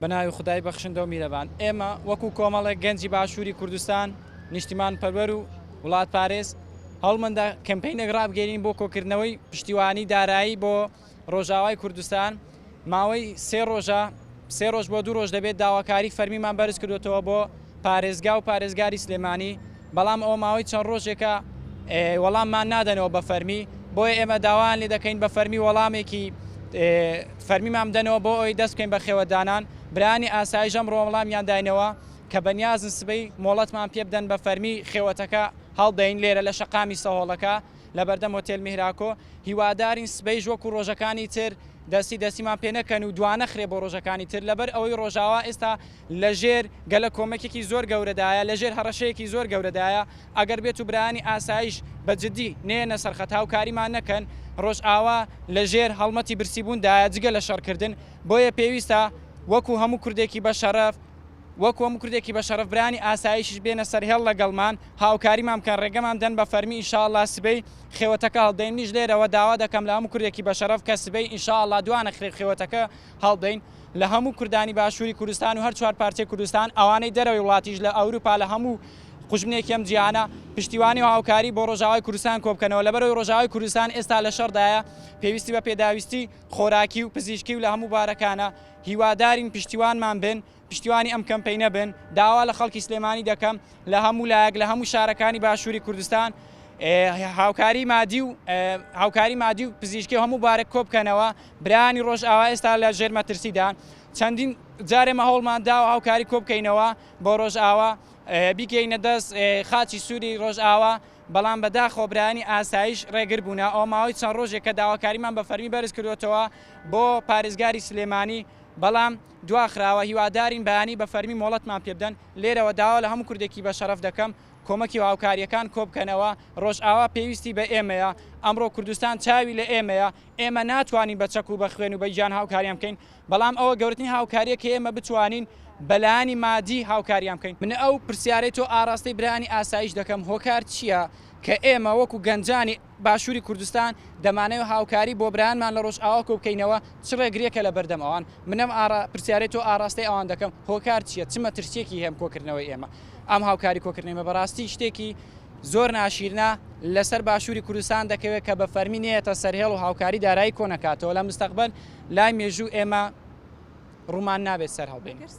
بەناوی خدای بەخشندە و میرەبان ئێمە وەکو کۆمەڵێک گەنجی باشووری کوردستان نیشتیمان پەروەر و وڵات پارێز هەڵمەندە کەمپینێک ڕابگەین بۆ کۆکردنەوەی پشتیوانی دارایی بۆ ڕۆژاوای کوردستان ماوەی سێ ڕۆژ بۆ 2 ڕۆژ دەبێت داواکاری فەرمیمان بەرز کردوێتەوە بۆ پارێزگا و پارێزگاری سلێمانی بەڵام ئەو ماوەی چەند ڕۆژێکە وەڵاممان نادەنەوە بە فەرمی بۆیە ئێمە داوان لێ دەکەین بە فەرمی وەڵامێکی فەرمیمان بدەنەوە بۆ ئەوی دەست بکەین بە خێوەدانان برانی ئاسایش ئەمڕۆ وەڵامیان داینەوە کە بەنیازن سبەی مۆڵەتمان پێ بدەن بە فەرمی خێوەتەکە هەڵدەین لێرە لە شەقامی سەهۆڵەکە لە بەردەم هۆتێل میهراکۆ هیوادارین سبەی وەکو ڕۆژەکانی تر دەستیمان پێ نەکەن و دوانە خرێ بۆ ڕۆژەکانی تر لەبەر ئەوەی ڕۆژاوا ئێستا لەژێر گەلە کۆمەکێکی زۆر گەورەدایە لەژێر هەڕەشەیەکی زۆر گەورەدایە ئەگەر بێت و برانی ئاسایش بەجددی نێنە سەرخەت هاوکاریمان نەکەن ڕۆژئاوا لەژێر هەڵمەتی برسیبووندایە جگە لە شەڕکردن بۆیە پێویستە وەکو هەموو کوردێکی بە شەرەف برانی ئاسایشش بێنە سەرهێڵ لەگەڵمان هاوکاریمان بکەن ڕێگەمان دەن بە فەرمی ئینشاءالله سبەی خێوەتەکە هەڵدەین نیش لێرەوە داوا دەکەم لە هەموو کوردێکی بە شەرەف کە سبەی ئینشاءالله دوانە خێوەتەکە هەڵدەین لە هەموو کوردانی باشووری کوردستان و هەر 4 پارچەی کوردستان ئەوانەی دەرەوەی وڵاتیش لە ئەوروپا لە هەموو قوژمنێکی ئەم جیهانە پشتیوانی و هاوکاری بۆ ڕۆژاوای کوردستان کۆبکەنەوە لەبەرەوەی ڕۆژاوای کوردستان ئێستا لە شەڕدایە پێویستی بە پێداویستی خۆراکی و پزیشکی و لە هەموو بارەکانە هیوادارین پشتیوانمان بن پشتیوانی ئەم کەمپینە بن داوا لە خەڵکی سلێمانی دەکەم لە هەموو لایەک لە هەموو شارەکانی باشووری کوردستان هاوکاری مادی و پزیشکی و هەموو بارێک کۆبکەنەوە برانی ڕۆژئاوا ئێستا لە ژێر مەترسیدان چەندین جارێمە هەوڵمان دا و هاوکاری کۆبکەینەوە بۆ ڕۆژئاوا بیکەینە دەست خاچی سووری ڕۆژئاوا بەڵام بەداخۆ برانی ئاسایش ڕێگر بوونا ئەو ماوەی چەند ڕۆژێک کە داواکاریمان بە فەرمی بەرز کردوێتەوە بۆ پارێزگاری سلێمانی بەڵام دواخراوە هیوادارین بەیانی بە فەرمی مۆڵەتمان پێ بدەن لێرەوە داوا لە هەموو کوردێکی بە شەرەف دەکەم کۆمەکی و هاوکاریەکان کۆبکەنەوە ڕۆژئاوا پێویستی بە ئێمەیە ئەمڕۆ کوردستان چاوی لە ئێمەیە ئێمە ناتوانین بە چەک و بە خوێن و بەیجان هاوکاریان بکەین بەڵام ئەوە گەورەترین هاوکاریە کە ئێمە بتوانین بەلایانی مادی هاوکاریان بکەین من ئەو پرسیارەی تۆ ئاراستەی برانی ئاسایش دەکەم هۆکار چییە کە ئێمە وەکو گەنجانی باشووری کوردستان دەمانەوە هاوکاری بۆ برانمان لە ڕۆژئاوا کۆبکەینەوە چ ڕێگریەکە لە بەردەم ئەوان منم پرسیارەی تۆ ئاراستەی ئەوان دەکەم هۆکار چییە چمە ترسێکی هەم کۆکردنەوەی ئێمە ئەم هاوکاری کۆکردنەوە بەڕاستی شتێکی زۆر ناشیرنا لەسەر باشووری کوردستان دەکەوێت کە بە فەرمی نێتە سەرهێڵ و هاوکاری دارایی کۆنەکاتەوە لە مستەقبل لای مێژوو ئێمە ڕوومان نابێت سەر هەڵبێن.